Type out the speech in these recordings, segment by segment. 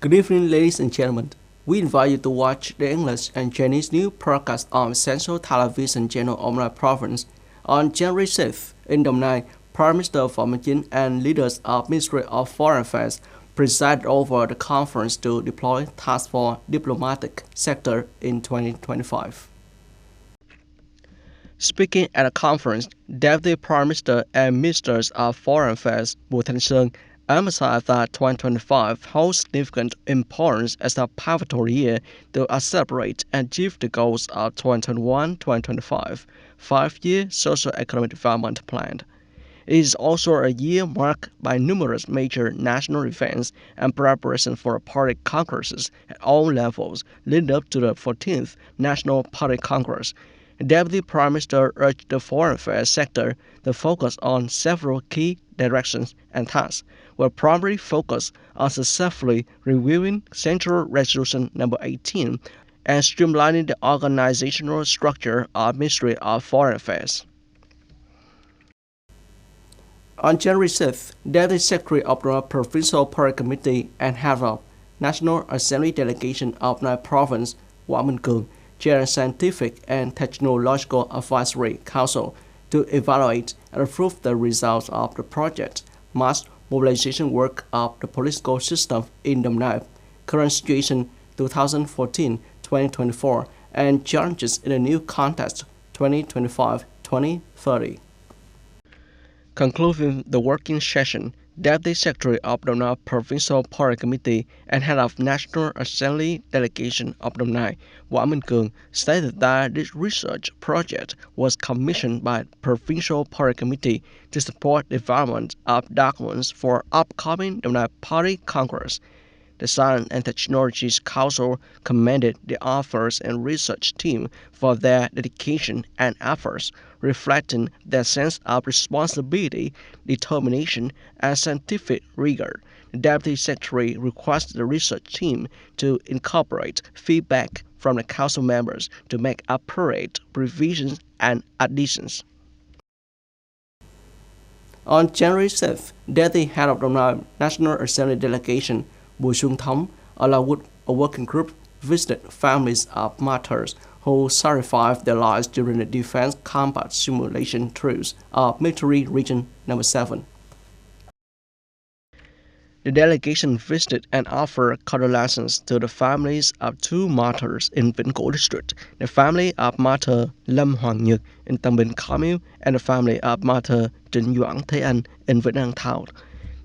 Good evening, ladies and gentlemen. We invite you to watch the English and Chinese news broadcast on Central Television Channel of Đồng Nai Province. On January 6th, in Đồng Nai, Prime Minister Phạm Minh Chính and leaders of Ministry of Foreign Affairs presided over the conference to deploy tasks for diplomatic sector in 2025. Speaking at a conference, Deputy Prime Minister and Ministers of Foreign Affairs Bùi Thanh Sơn emphasized that 2025 holds significant importance as a pivotal year to accelerate and achieve the goals of 2021-2025 5-year socio-economic development plan. It is also a year marked by numerous major national events and preparation for party congresses at all levels leading up to the 14th National Party Congress. The Deputy Prime Minister urged the foreign affairs sector to focus on several key directions and tasks, will primarily focus on successfully reviewing Central Resolution Number 18 and streamlining the organizational structure of Ministry of Foreign Affairs. On January 6th, Deputy Secretary of the Provincial Party Committee and Head of National Assembly Delegation of Nai Province, Võ Minh Cường, chaired Scientific and Technological Advisory Council to evaluate and approve the results of the project mass mobilization work of the political system in Đồng Nai, current situation 2014-2024, and challenges in the new context 2025-2030. Concluding the working session, Deputy Secretary of the Đồng Nai Provincial Party Committee and Head of National Assembly Delegation of Đồng Nai, Võ Minh Cường, stated that this research project was commissioned by the Provincial Party Committee to support development of documents for upcoming Đồng Nai Party Congress. The Science and Technologies Council commended the authors and research team for their dedication and efforts, reflecting their sense of responsibility, determination, and scientific rigor. The Deputy Secretary requested the research team to incorporate feedback from the Council members to make appropriate revisions and additions. On January 6th, Deputy Head of the National Assembly Delegation, Bùi Xuân Thống, along with a working group, visited families of martyrs who sacrificed their lives during the Defense Combat Simulation Truce of Military Region Number 7. The delegation visited and offered condolences to the families of two martyrs in Vĩnh Cửu District, the family of martyr Lâm Hoàng Nhật in Tân Bình Commune and the family of martyr Trịnh Doãn Thế Anh in Vĩnh An Town.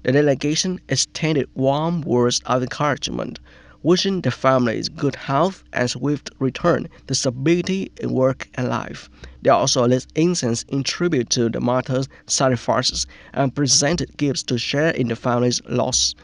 The delegation extended warm words of encouragement, wishing the families good health and swift return to stability in work and life. They also lit incense in tribute to the martyrs' sacrifices and presented gifts to share in the family's loss.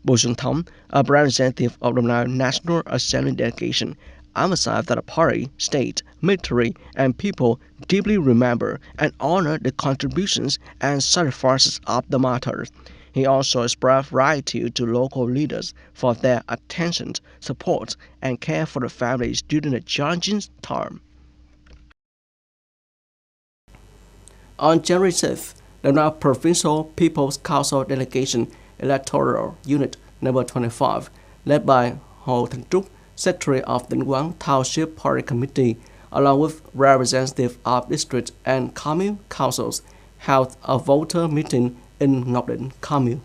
Bùi Xuân Thống, a representative of the National Assembly delegation, emphasized that the party, state, military, and people deeply remember and honor the contributions and sacrifices of the martyrs. He also expressed gratitude to local leaders for their attention, support, and care for the families during the challenging time. On January 6th, the Provincial People's Council Delegation Electoral Unit Number 25, led by Hồ Thanh Trúc, Secretary of the Quang Township Party Committee, along with representatives of district and commune councils, held a voter meeting in Ngọc Định Commune.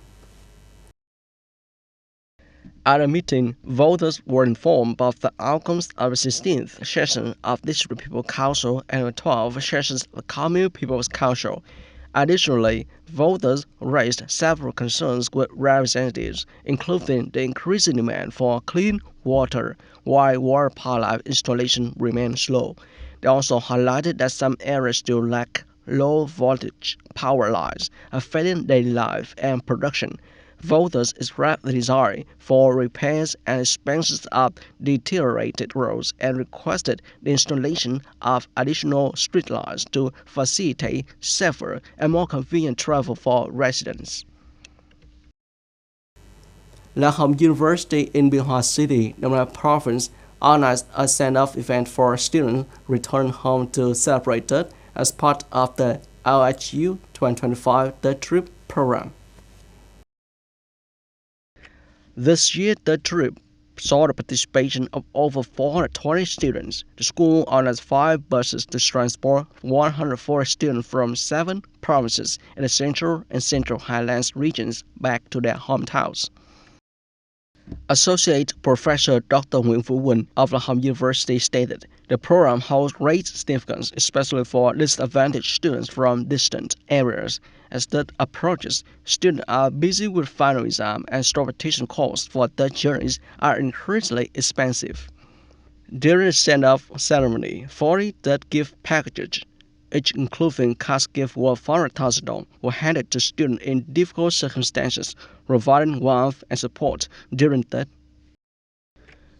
At the meeting, voters were informed of the outcomes of the 16th session of District People's Council and the 12th sessions of the Commune People's Council. Additionally, voters raised several concerns with representatives, including the increasing demand for clean water, while water pipeline installation remained slow. They also highlighted that some areas still lack low-voltage power lines, affecting daily life and production. Voters expressed the desire for repairs and expansions of deteriorated roads and requested the installation of additional streetlights to facilitate safer and more convenient travel for residents. La Home University in Biên Hòa City, Đồng Nai Province, organized a send-off event for students returning home to celebrate it as part of the LHU 2025 The Trip program. This year, the trip saw the participation of over 420 students. The school organized 5 buses to transport 104 students from 7 provinces in the Central and Central Highlands regions back to their hometowns. Associate Professor Dr. Nguyễn Vũ Quỳnh of Lahore University stated, the program holds great significance, especially for disadvantaged students from distant areas. As that approaches, students are busy with final exam and transportation costs for their journeys are increasingly expensive. During the send-off ceremony, 40 that gift packages, each including cash gift worth $400,000, were handed to students in difficult circumstances, providing warmth and support during that.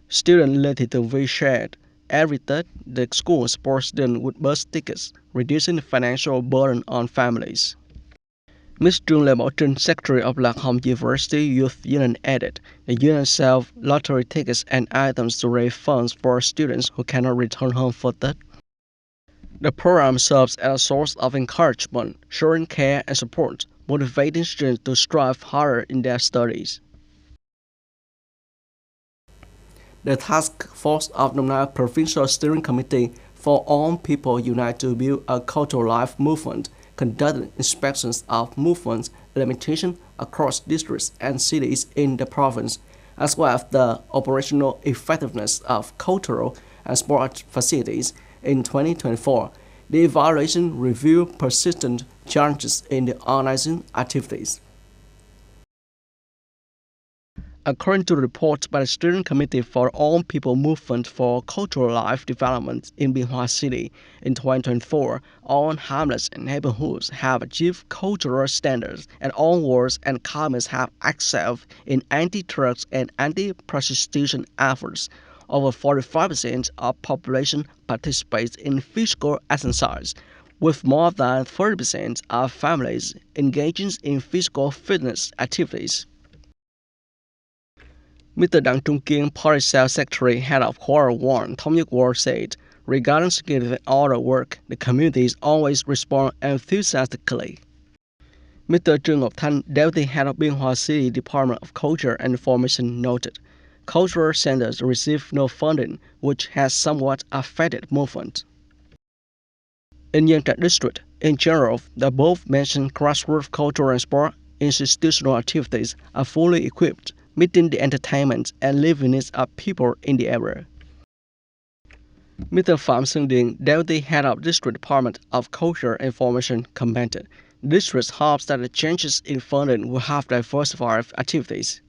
Students related to be shared. Every third, the school supports students with bus tickets, reducing the financial burden on families. Ms. Trương Lê Bảo Trinh, Secretary of Lahore University Youth Union added, the union sells lottery tickets and items to raise funds for students who cannot return home for that. The program serves as a source of encouragement, showing care and support, motivating students to strive harder in their studies. The Task Force of the Nam Provincial Steering Committee for All People Unite to Build a Cultural Life movement conducted inspections of movement limitation across districts and cities in the province, as well as the operational effectiveness of cultural and sport facilities. In 2024, the evaluation revealed persistent challenges in the organizing activities. According to the report by the Steering Committee for All People Movement for Cultural Life Development in Biên Hòa City, in 2024, all hamlets and neighborhoods have achieved cultural standards, and all wards and communes have excelled in anti-drugs and anti-prostitution efforts. Over 45% of population participates in physical exercise, with more than 30% of families engaging in physical fitness activities. Mr. Đặng Trung Kiên, Party Cell Secretary, Head of Quarter 1, Thống Nhất Ward, said, regarding significant order work, the communities always respond enthusiastically. Mr. Trương Ngọc Thanh, Deputy Head of Biên Hòa City Department of Culture and Information, noted, cultural centers receive no funding, which has somewhat affected movement. In Nhân Trạch District, in general, the above-mentioned grassroots cultural and sport institutional activities are fully equipped, meeting the entertainment and living needs of people in the area. Mr. Phạm Xuân Điền, Deputy Head of District Department of Culture and Information, commented, the district hopes that the changes in funding will have diversified activities.